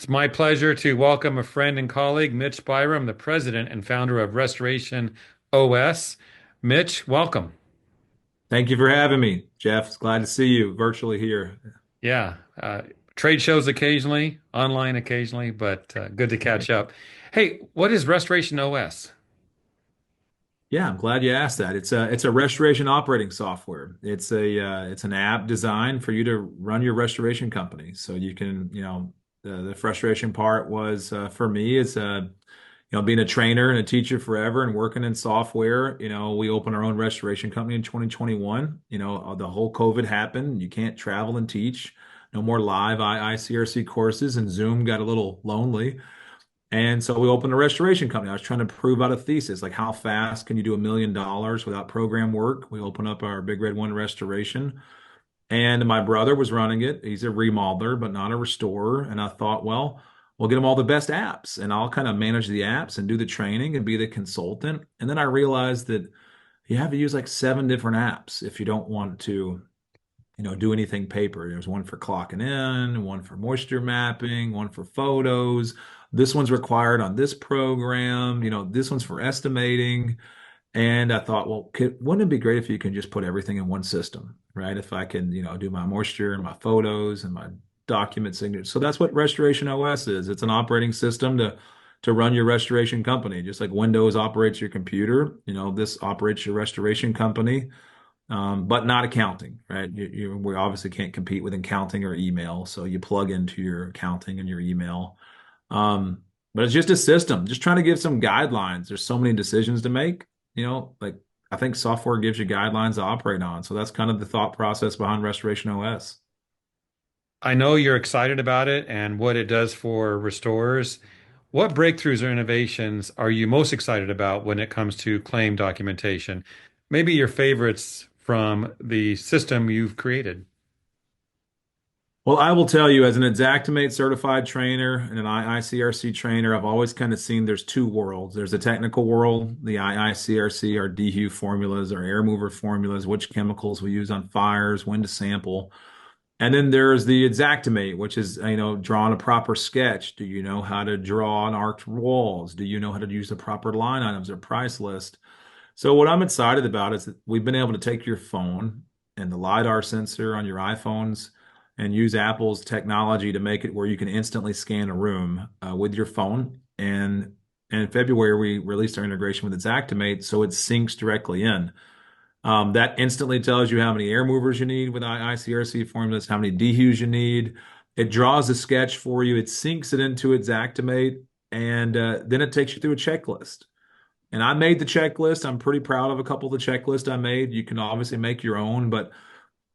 It's my pleasure to welcome a friend and colleague, Mitch Byrom, the president and founder of Restoration OS. Mitch, welcome. Thank you for having me, Jeff. It's glad to see you virtually here. Yeah, trade shows occasionally, online occasionally, but good to catch up. Hey, what is Restoration OS? Yeah, I'm glad you asked that. It's a restoration operating software. It's an app designed for you to run your restoration company. So you can, the frustration part was for me is being a trainer and a teacher forever and working in software. We opened our own restoration company in 2021. The whole COVID happened. You can't travel and teach. No more live IICRC courses, and Zoom got a little lonely. And so we opened a restoration company. I was trying to prove out a thesis, like how fast can you do $1 million without program work? We opened up our Big Red One restoration, and my brother was running it. He's a remodeler, but not a restorer. And I thought, well, we'll get him all the best apps, and I'll kind of manage the apps and do the training and be the consultant. And then I realized that you have to use like 7 different apps if you don't want to do anything paper. There's one for clocking in, one for moisture mapping, one for photos. This one's required on this program. This one's for estimating. And I thought, well, wouldn't it be great if you can just put everything in one system, right? If I can, do my moisture and my photos and my document signature. So that's what Restoration OS is. It's an operating system to run your restoration company, just like Windows operates your computer. This operates your restoration company, but not accounting, right? We obviously can't compete with accounting or email, so you plug into your accounting and your email. But it's just a system, just trying to give some guidelines. There's so many decisions to make, like I think software gives you guidelines to operate on. So that's kind of the thought process behind Restoration OS. I know you're excited about it and what it does for restorers. What breakthroughs or innovations are you most excited about when it comes to claim documentation? Maybe your favorites from the system you've created. Well, I will tell you, as an Xactimate certified trainer and an IICRC trainer, I've always kind of seen there's two worlds. There's the technical world, the IICRC, our DHU formulas, our air mover formulas, which chemicals we use on fires, when to sample. And then there's the Xactimate, which is, drawing a proper sketch. Do you know how to draw an arced walls? Do you know how to use the proper line items or price list? So what I'm excited about is that we've been able to take your phone and the LiDAR sensor on your iPhones and use Apple's technology to make it where you can instantly scan a room with your phone. And in February, we released our integration with Xactimate, so it syncs directly in. That instantly tells you how many air movers you need with ICRC formulas, how many DHUs you need. It draws a sketch for you. It syncs it into its Xactimate, and then it takes you through a checklist. And I made the checklist. I'm pretty proud of a couple of the checklists I made. You can obviously make your own, but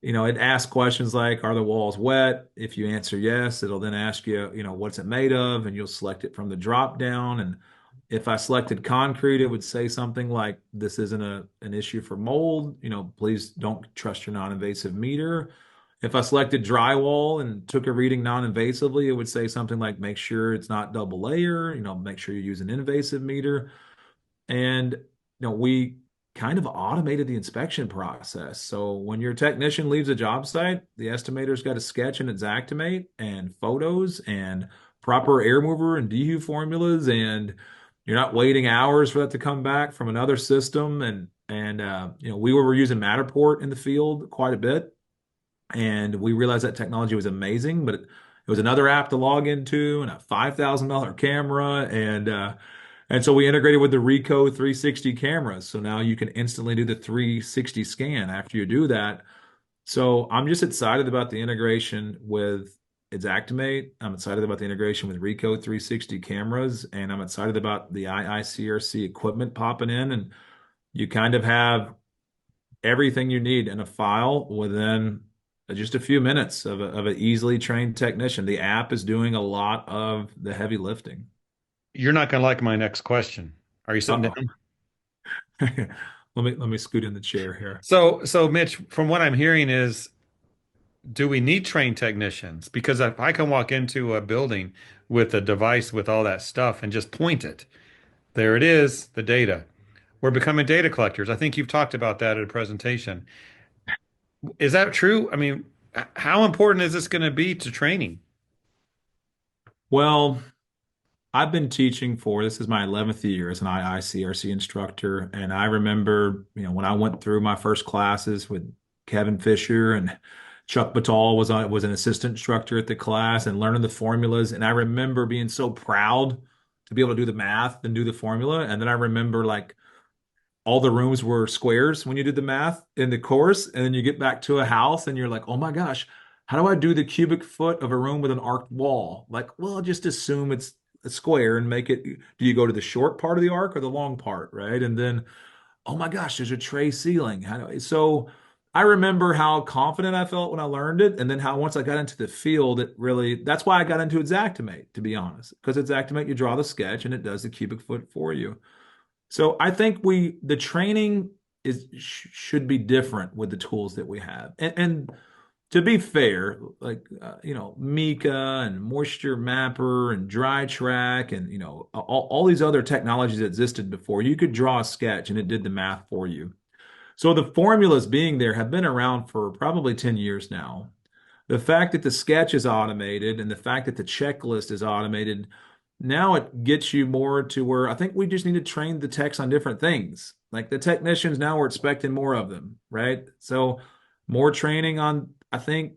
it asks questions like, are the walls wet? If you answer yes, it'll then ask you, what's it made of? And you'll select it from the drop down. And if I selected concrete, it would say something like, this isn't an issue for mold. Please don't trust your non-invasive meter. If I selected drywall and took a reading non-invasively, it would say something like, make sure it's not double layer, make sure you use an invasive meter. And we kind of automated the inspection process. So when your technician leaves a job site, the estimator's got a sketch and Xactimate and photos and proper air mover and DHU formulas, and you're not waiting hours for that to come back from another system. And we were using Matterport in the field quite a bit, and we realized that technology was amazing, but it was another app to log into and a $5,000 camera, and so we integrated with the Ricoh 360 cameras. So now you can instantly do the 360 scan after you do that. So I'm just excited about the integration with Xactimate. I'm excited about the integration with Ricoh 360 cameras, and I'm excited about the IICRC equipment popping in. And you kind of have everything you need in a file within just a few minutes of an easily trained technician. The app is doing a lot of the heavy lifting. You're not going to like my next question. Are you sitting Uh-oh. down? Let me scoot in the chair here. So Mitch, from what I'm hearing is, do we need trained technicians? Because if I can walk into a building with a device with all that stuff and just point it, there it is, the data. We're becoming data collectors. I think you've talked about that at a presentation. Is that true? I mean, how important is this going to be to training? Well, I've been teaching for this is my 11th year as an IICRC instructor, and I remember, when I went through my first classes with Kevin Fisher and Chuck Batal was an assistant instructor at the class and learning the formulas, and I remember being so proud to be able to do the math and do the formula, and then I remember like all the rooms were squares when you did the math in the course, and then you get back to a house and you're like, oh my gosh, how do I do the cubic foot of a room with an arced wall? Like, well, just assume it's a square and make it. Do you go to the short part of the arc or the long part, right? And then, oh my gosh, there's a tray ceiling. So I remember how confident I felt when I learned it, and then how once I got into the field, it really, that's why I got into Exactimate, to be honest, because Exactimate, you draw the sketch and it does the cubic foot for you. So I think the training should be different with the tools that we have. And to be fair, like Mika and Moisture Mapper and Dry Track and all these other technologies that existed before, you could draw a sketch and it did the math for you. So the formulas being there have been around for probably 10 years now. The fact that the sketch is automated and the fact that the checklist is automated, now it gets you more to where I think we just need to train the techs on different things. Like the technicians, now we're expecting more of them, right? So more training on, I think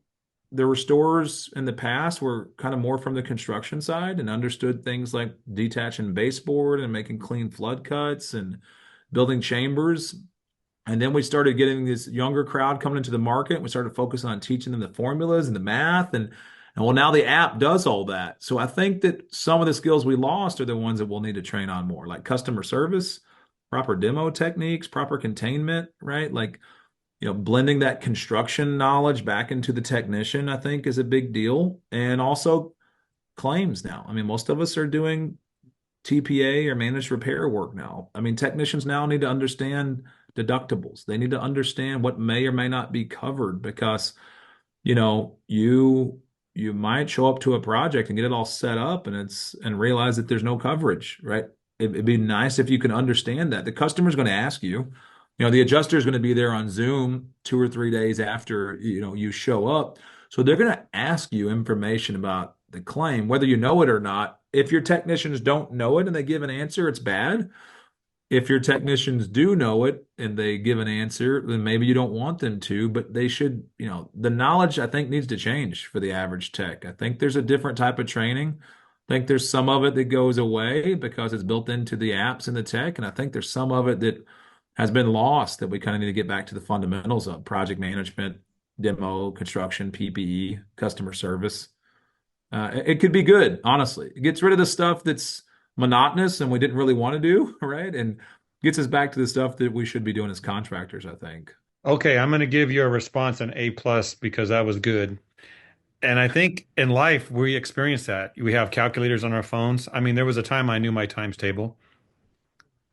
the restorers in the past were kind of more from the construction side and understood things like detaching baseboard and making clean flood cuts and building chambers. And then we started getting this younger crowd coming into the market. We started focusing on teaching them the formulas and the math. And well, now the app does all that. So I think that some of the skills we lost are the ones that we'll need to train on more, like customer service, proper demo techniques, proper containment, right? Like, blending that construction knowledge back into the technician, I think is a big deal. And also claims now. I mean, most of us are doing TPA or managed repair work now. I mean, technicians now need to understand deductibles. They need to understand what may or may not be covered because, you might show up to a project and get it all set up and realize that there's no coverage, right? It'd be nice if you can understand that. The customer's going to ask you, the adjuster is going to be there on Zoom 2 or 3 days after, you show up. So they're going to ask you information about the claim, whether you know it or not. If your technicians don't know it and they give an answer, it's bad. If your technicians do know it and they give an answer, then maybe you don't want them to, but they should, the knowledge I think needs to change for the average tech. I think there's a different type of training. I think there's some of it that goes away because it's built into the apps and the tech. And I think there's some of it that has been lost that we kind of need to get back to the fundamentals of project management, demo, construction, PPE, customer service. It could be good, honestly. It gets rid of the stuff that's monotonous and we didn't really want to do, right? And gets us back to the stuff that we should be doing as contractors, I think. Okay, I'm going to give you a response an A plus because that was good. And I think in life we experience that. We have calculators on our phones. I mean, there was a time I knew my times table.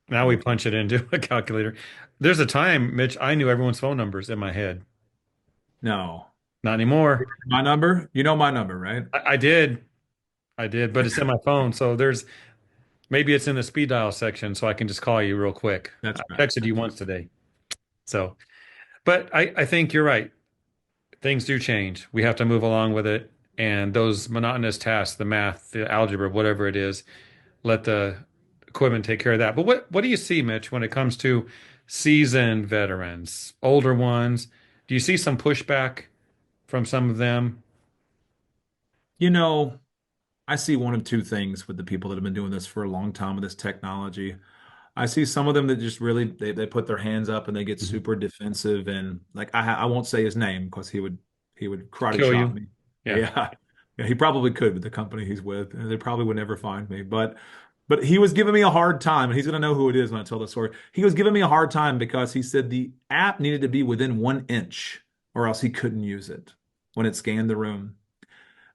Now we Okay. punch it into a calculator. There's a time, Mitch, I knew everyone's phone numbers in my head. No. Not anymore. My number? You know my number, right? I did, but it's in my phone. So maybe it's in the speed dial section, so I can just call you real quick. That's I right. texted you once today. So, but I think you're right. Things do change. We have to move along with it. And those monotonous tasks, the math, the algebra, whatever it is, let the equipment take care of that. But what do you see, Mitch, when it comes to seasoned veterans, older ones? Do you see some pushback from some of them? You know, I see one of two things with the people that have been doing this for a long time with this technology. I see some of them that just really they put their hands up and they get Mhm. super defensive and like I won't say his name because he would karate Kill chop you. me. Yeah. Yeah. Yeah, he probably could with the company he's with. And they probably would never find me. But he was giving me a hard time, and he's gonna know who it is when I tell the story. He was giving me a hard time because he said the app needed to be within 1 inch or else he couldn't use it when it scanned the room.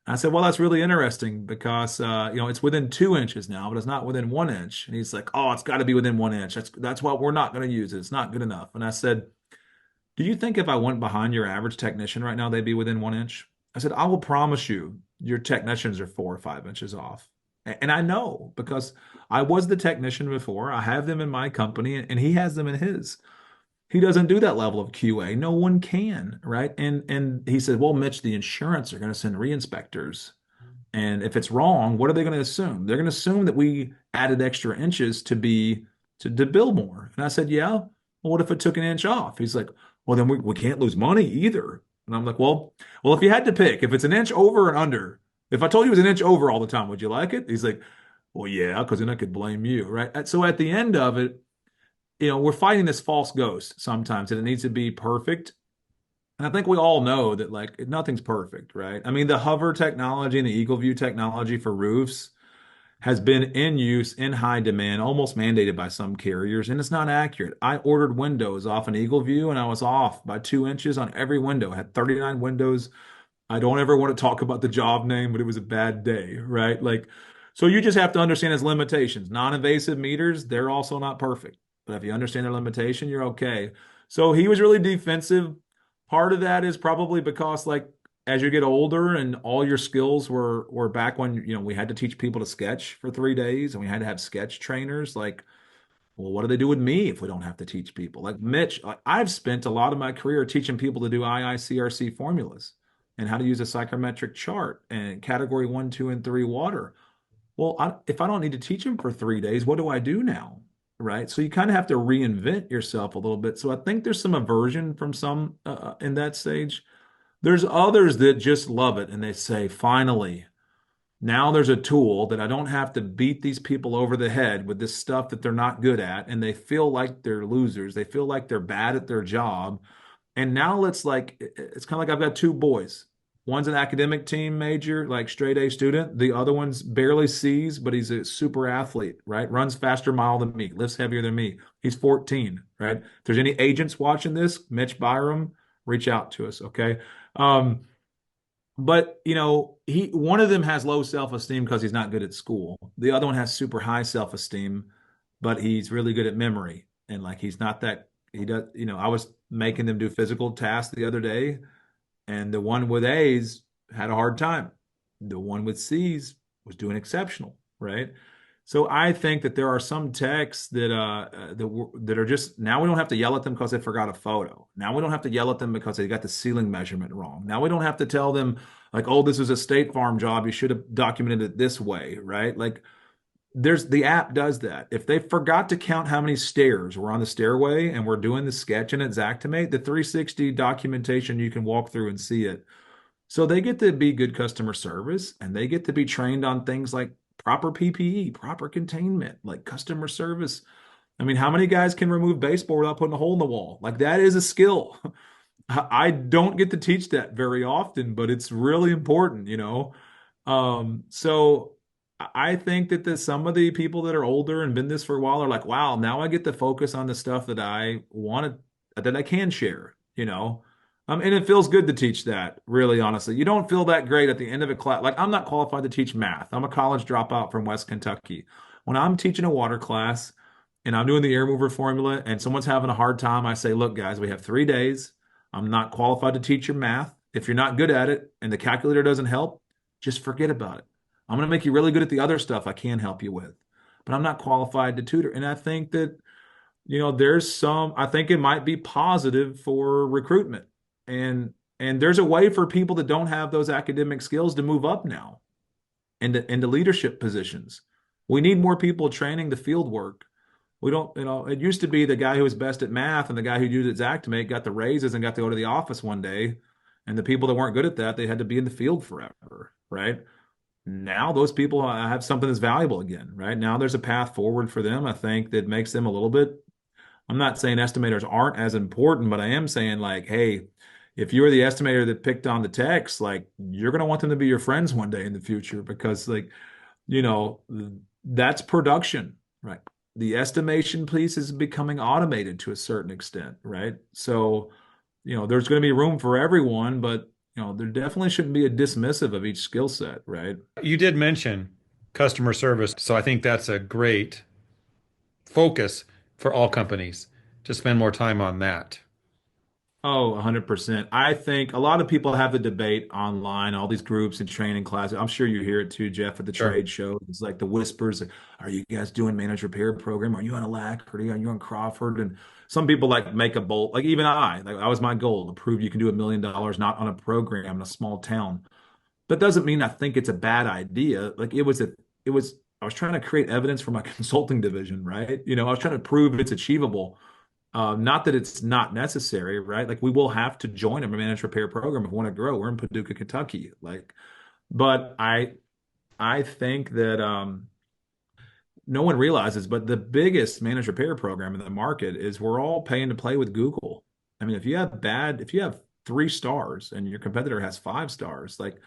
I said, well, that's really interesting because it's within 2 inches now, but it's not within 1 inch. And he's like, oh, it's got to be within 1 inch. That's why we're not going to use it. It's not good enough. And I said, do you think if I went behind your average technician right now, they'd be within 1 inch? I said, I will promise you, your technicians are 4 or 5 inches off. And I know because I was the technician before. I have them in my company, and he has them in his. He doesn't do that level of QA. No one can, right? And he said, "Well, Mitch, the insurance are going to send re-inspectors." And if it's wrong, what are they going to assume? They're going to assume that we added extra inches to build more. And I said, yeah. Well, what if it took an inch off? He's like, well, then we can't lose money either. And I'm like, well, if you had to pick, if it's an inch over and under, if I told you it was an inch over all the time, would you like it? He's like, well, yeah, because then I could blame you, right? So at the end of it, we're fighting this false ghost sometimes, and it needs to be perfect. And I think we all know that like nothing's perfect, right? I mean, the hover technology and the Eagle View technology for roofs has been in use in high demand, almost mandated by some carriers, and it's not accurate. I ordered windows off an Eagle View and I was off by 2 inches on every window. I had 39 windows. I don't ever want to talk about the job name, but it was a bad day, right? Like, so you just have to understand its limitations. Non-invasive meters, they're also not perfect. But if you understand their limitation, you're okay. So he was really defensive. Part of that is probably because like as you get older and all your skills were back when we had to teach people to sketch for 3 days and we had to have sketch trainers, like, well, what do they do with me if we don't have to teach people? Like Mitch, I've spent a lot of my career teaching people to do IICRC formulas and how to use a psychometric chart and category 1, 2, and 3 water. Well, if I don't need to teach them for 3 days, what do I do now? Right. So you kind of have to reinvent yourself a little bit. So I think there's some aversion from some in that stage. There's others that just love it and they say, finally, now there's a tool that I don't have to beat these people over the head with this stuff that they're not good at. And they feel like they're losers. They feel like they're bad at their job. And now it's kind of like I've got two boys. One's an academic team major, like straight A student. The other one's barely C's, but he's a super athlete, right? Runs faster mile than me, lifts heavier than me. He's 14, right? If there's any agents watching this, Mitch Byrom, reach out to us, okay? Um, but he one of them has low self-esteem because he's not good at school. The other one has super high self-esteem, but he's really good at memory. And like he's not that he does, I was making them do physical tasks the other day, and the one with A's had a hard time. The one with C's was doing exceptional, right? So I think that there are some techs that are just now we don't have to yell at them because they forgot a photo. Now we don't have to yell at them because they got the ceiling measurement wrong. Now we don't have to tell them like, oh, this is a State Farm job. You should have documented it this way, right? Like there's the app does that. If they forgot to count how many stairs were on the stairway and we're doing the sketch and Xactimate, the 360 documentation, you can walk through and see it. So they get to be good customer service and they get to be trained on things like proper PPE, proper containment, like customer service. I mean, how many guys can remove baseball without putting a hole in the wall? Like that is a skill. I don't get to teach that very often, but it's really important. So I think that some of the people that are older and been this for a while are like, wow, now I get to focus on the stuff that I wanted, that I can share. And it feels good to teach that, really, honestly. You don't feel that great at the end of a class. Like, I'm not qualified to teach math. I'm a college dropout from West Kentucky. When I'm teaching a water class and I'm doing the air mover formula and someone's having a hard time, I say, look, guys, we have 3 days. I'm not qualified to teach your math. If you're not good at it and the calculator doesn't help, just forget about it. I'm going to make you really good at the other stuff I can help you with, but I'm not qualified to tutor. And I think that, I think it might be positive for recruitment. And there's a way for people that don't have those academic skills to move up now into leadership positions. We need more people training the field work. We don't, it used to be the guy who was best at math and the guy who used Xactimate got the raises and got to go to the office one day. And the people that weren't good at that, they had to be in the field forever, right? Now those people have something that's valuable again, right? Now there's a path forward for them, I think, that makes them a little bit. I'm not saying estimators aren't as important, but I am saying like, hey, if you're the estimator that picked on the techs, like you're going to want them to be your friends one day in the future because like, you know, that's production, right? The estimation piece is becoming automated to a certain extent, right? So, there's going to be room for everyone, but there definitely shouldn't be a dismissive of each skill set, right? You did mention customer service, so I think that's a great focus for all companies to spend more time on that. Oh, 100%. I think a lot of people have the debate online, all these groups and training classes. I'm sure you hear it too, Jeff, at the Sure. trade show. It's like the whispers, are you guys doing managed repair program? Are you on Alacrity? Are you on Crawford? And some people like make a bold, like even like that was my goal to prove you can do $1 million not on a program in a small town. That doesn't mean I think it's a bad idea. Like it was, I was trying to create evidence for my consulting division, right? I was trying to prove it's achievable. Not that it's not necessary, right? Like we will have to join a managed repair program if we want to grow. We're in Paducah, Kentucky. But I think that no one realizes, but the biggest managed repair program in the market is we're all paying to play with Google. I mean, if you have 3 stars and your competitor has 5 stars, like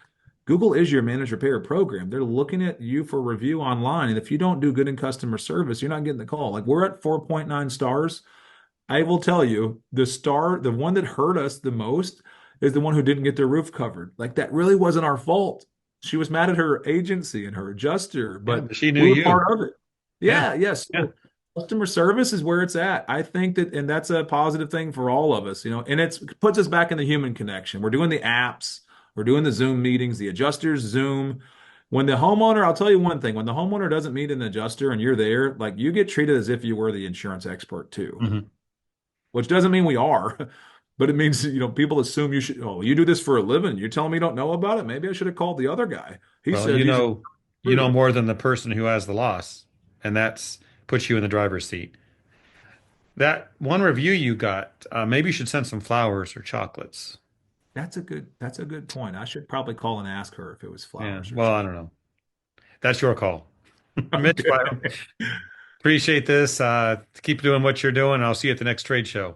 Google is your managed repair program. They're looking at you for review online. And if you don't do good in customer service, you're not getting the call. Like we're at 4.9 stars. I will tell you, the one that hurt us the most is the one who didn't get their roof covered. Like that really wasn't our fault. She was mad at her agency and her adjuster, Yeah, but but she knew we were you. part of it. Yeah. Yeah, yes. Yeah. So customer service is where it's at. I think that, and that's a positive thing for all of us, and it puts us back in the human connection. We're doing the apps, we're doing the Zoom meetings, the adjusters Zoom. When the homeowner, I'll tell you one thing, when the homeowner doesn't meet an adjuster and you're there, like you get treated as if you were the insurance expert too, Mhm. which doesn't mean we are, but it means, people assume you should, oh, you do this for a living. You're telling me you don't know about it? Maybe I should have called the other guy. He Well, said he's a you know recruiter. more than the person who has the loss, and that's puts you in the driver's seat. That one review you got, maybe you should send some flowers or chocolates. That's a good point. I should probably call and ask her if it was Yeah. flowers or Well, I chocolate. don't know. That's your call. Mitch Okay. Byrom, appreciate this. Keep doing what you're doing. I'll see you at the next trade show.